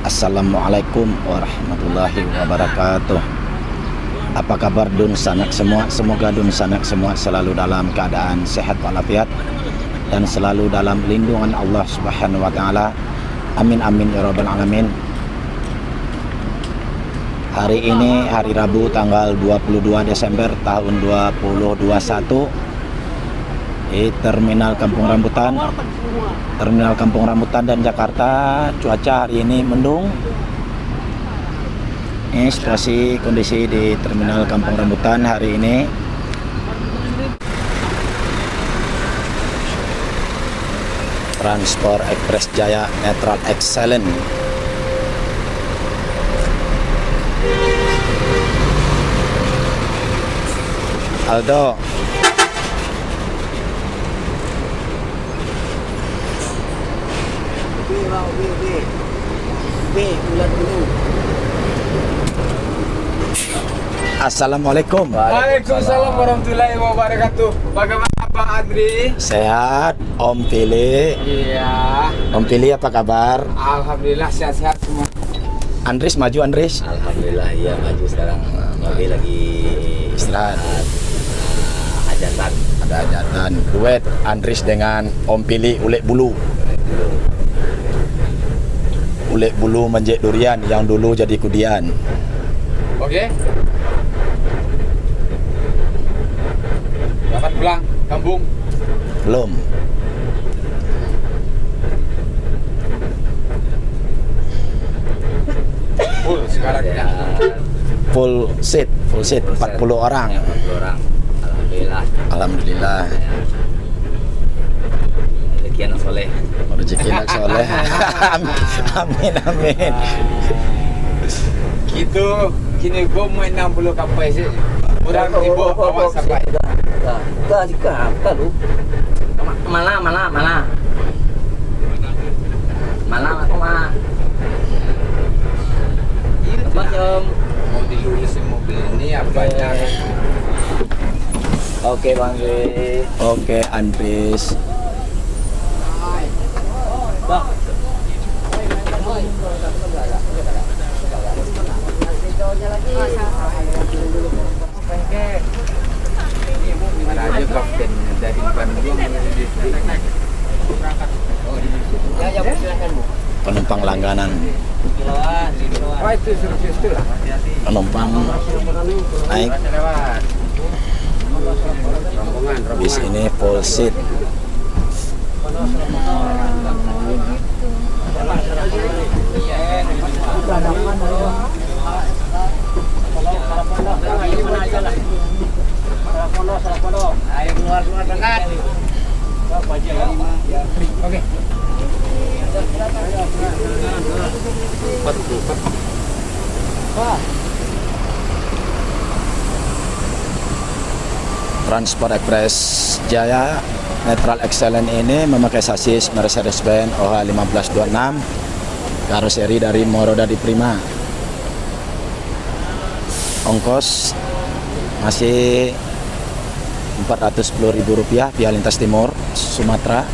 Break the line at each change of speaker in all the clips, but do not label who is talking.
Assalamualaikum warahmatullahi wabarakatuh. Apa kabar dun sanak semua? Semoga dun sanak semua selalu dalam keadaan sehat walafiat dan selalu dalam lindungan Allah Subhanahu wa taala. Amin amin ya rabbal alamin. Hari ini hari Rabu tanggal 22 Desember tahun 2021 di Terminal Kampung Rambutan dan Jakarta. Cuaca hari ini mendung. Ini situasi kondisi di Terminal Kampung Rambutan hari ini. Transport Express Jaya Netral Excellent. Aldo. Assalamualaikum.
Waalaikumsalam warahmatullahi wabarakatuh. Bagaimana Pak Andri?
Sehat, Om Pili.
Iya.
Om Pili apa kabar?
Alhamdulillah sehat-sehat semua.
Andris maju Andris.
Alhamdulillah iya maju sekarang. Mali lagi
Istirahat.
Hajatan.
Ada hajatan. Duet Andris dengan Om Pili ulek bulu. Ulek bulu menjek durian yang dulu jadi kudian.
Oke. Kapan pulang kampung?
Belum.
Full sekarang ya.
Full seat 40 orang.
40 orang. Alhamdulillah.
Alhamdulillah.
Rezeki anak soleh.
Rezeki anak soleh. Amin amin.
Gitu. Kini gua mau 60 kapal sih. Kurang tiba awak sampai.
Ka lu. Mana. Mana aku mah. Macam
Mau dilurusin mobil ini apanya?
Oke Bang Dwi.
Oke Andris.
Bang.
Mana aja kapten dari Bandung di sini. Ya silakan Bu.
Penumpang langganan.
Oh itu suruh lah.
Penumpang naik
Lewat. Rombongan.
bis ini full seat.
Ayo keluar dekat. Oke.
Transport Express Jaya Netral Excellent ini memakai sasis Mercedes-Benz OH1526 karoseri dari Moroda di Prima. Ongkos masih Rp410.000 via lintas timur Sumatera.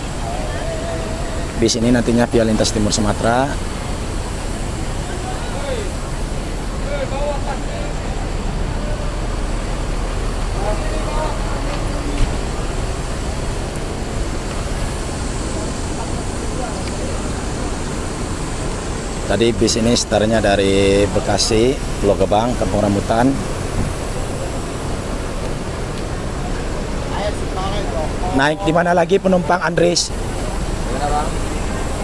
Bis ini nantinya via lintas timur Sumatera. Tadi bis ini startnya dari Bekasi, Pulau Gebang, Kampung Rambutan. Naik di mana lagi penumpang Andris?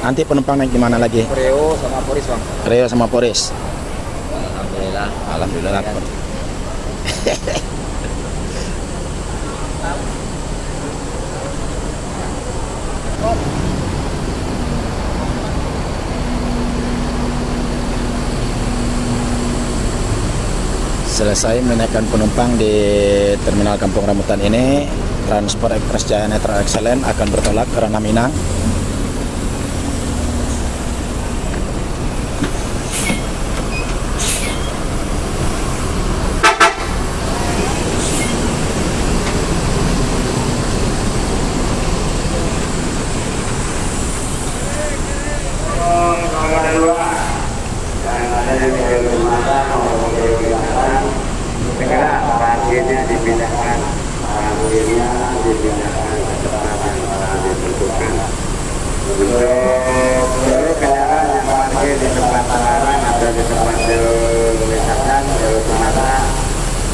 Nanti penumpang naik di mana lagi?
Preo sama Poris Bang.
Rio sama Poris.
Alhamdulillah.
Alhamdulillah. Selesai menaikkan penumpang di Terminal Kampung Rambutan ini, Transport Express Jaya Netral Excellent akan bertolak ke Ranah Minang.
parkirnya dipindahkan, parkirnya dipindahkan ke tempat yang telah ditentukan. Untuk seluruh kendaraan yang parkir di tempat terlarang atau di tempat misalkan jalur Sumatera,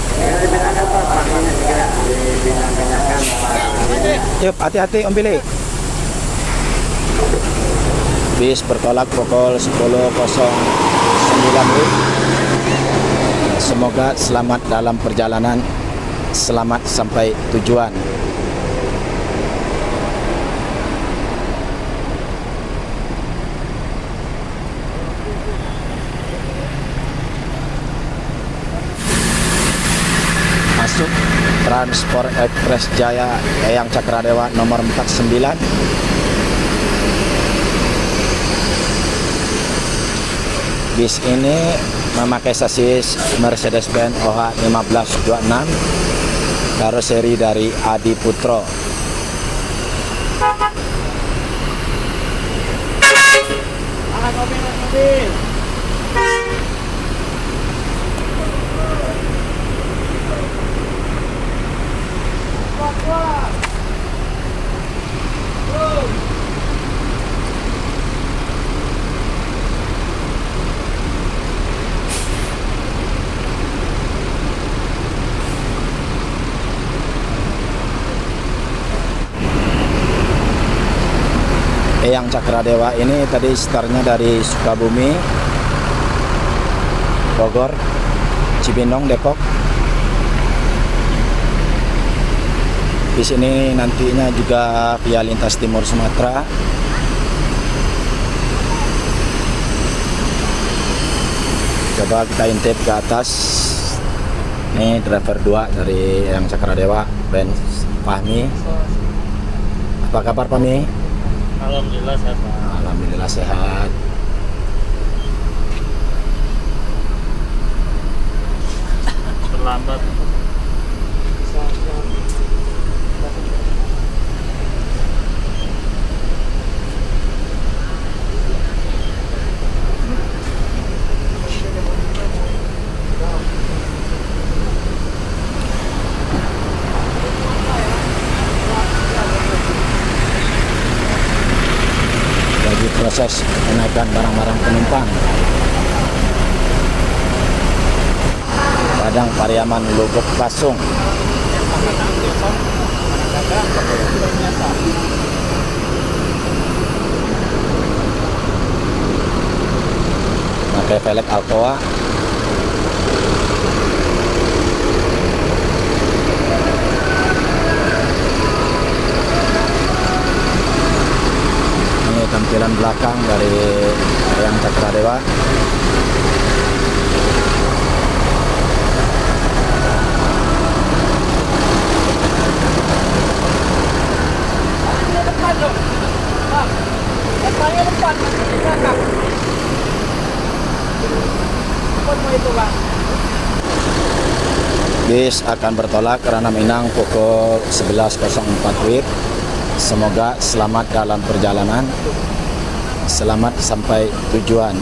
segera dipindahkan Pak, parkirnya segera dipindahkan.
Yuk, hati-hati Om Billy. Bis bertolak pukul 10.09 WIB. Semoga selamat dalam perjalanan, selamat sampai tujuan. Masuk Transport Express Jaya Eyang Cakradewa nomor 49. Bis ini memakai sasis Mercedes-Benz OH 1526 karoseri dari Adi Putro. Eyang Cakradewa ini tadi startnya dari Sukabumi, Bogor, Cibinong, Depok. Di sini nantinya juga via lintas timur Sumatera. Coba kita intip ke atas. Ini driver 2 dari Eyang Cakradewa, Ben Fahmi. Apa kabar Fahmi?
Alhamdulillah sehat, Pak.
Alhamdulillah sehat.
Terlambat.
Lagi proses kenaikan barang-barang penumpang. Padang Pariaman Lubuk Pasung. Pakai velg Alcoa. Ini tampilan belakang dari Eyang Cakradewa. Bis akan bertolak ke Ranah Minang pukul 11.04 WIB. Semoga selamat dalam perjalanan, selamat sampai tujuan.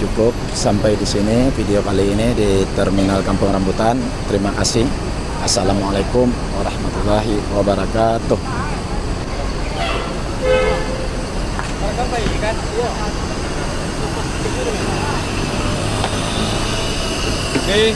Cukup sampai di sini video kali ini di Terminal Kampung Rambutan. Terima kasih. Assalamualaikum warahmatullahi wabarakatuh.
Oke.